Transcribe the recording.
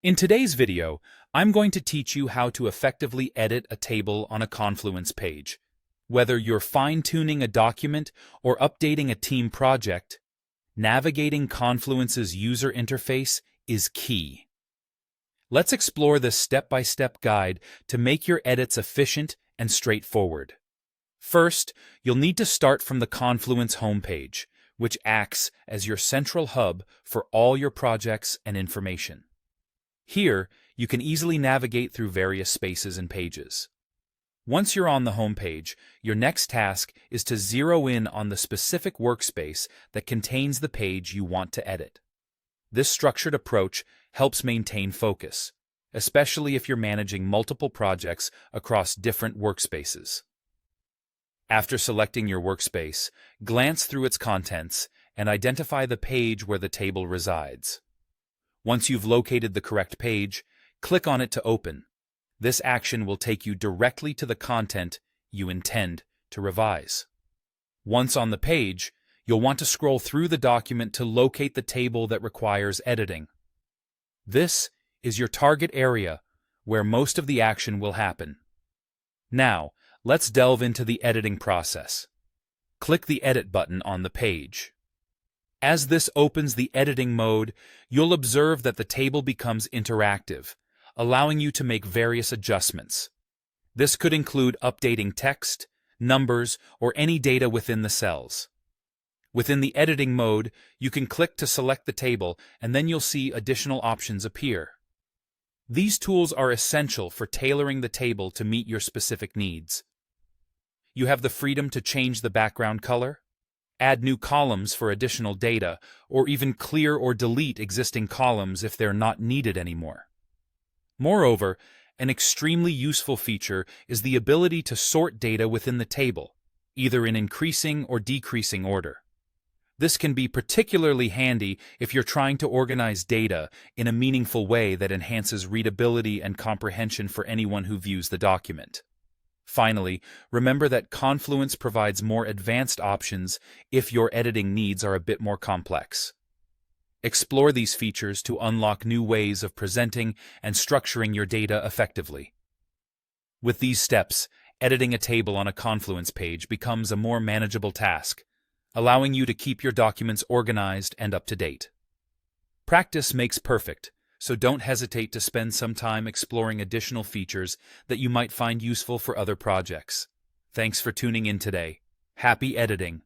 In today's video, I'm going to teach you how to effectively edit a table on a Confluence page. Whether you're fine-tuning a document or updating a team project, navigating Confluence's user interface is key. Let's explore this step-by-step guide to make your edits efficient and straightforward. First, you'll need to start from the Confluence homepage, which acts as your central hub for all your projects and information. Here, you can easily navigate through various spaces and pages. Once you're on the home page, your next task is to zero in on the specific workspace that contains the page you want to edit. This structured approach helps maintain focus, especially if you're managing multiple projects across different workspaces. After selecting your workspace, glance through its contents and identify the page where the table resides. Once you've located the correct page, click on it to open. This action will take you directly to the content you intend to revise. Once on the page, you'll want to scroll through the document to locate the table that requires editing. This is your target area where most of the action will happen. Now, let's delve into the editing process. Click the Edit button on the page. As this opens the editing mode, you'll observe that the table becomes interactive, allowing you to make various adjustments. This could include updating text, numbers, or any data within the cells. Within the editing mode, you can click to select the table, and then you'll see additional options appear. These tools are essential for tailoring the table to meet your specific needs. You have the freedom to change the background color, add new columns for additional data, or even clear or delete existing columns if they're not needed anymore. Moreover, an extremely useful feature is the ability to sort data within the table, either in increasing or decreasing order. This can be particularly handy if you're trying to organize data in a meaningful way that enhances readability and comprehension for anyone who views the document. Finally, remember that Confluence provides more advanced options if your editing needs are a bit more complex. Explore these features to unlock new ways of presenting and structuring your data effectively. With these steps, editing a table on a Confluence page becomes a more manageable task, allowing you to keep your documents organized and up to date. Practice makes perfect, so don't hesitate to spend some time exploring additional features that you might find useful for other projects. Thanks for tuning in today. Happy editing!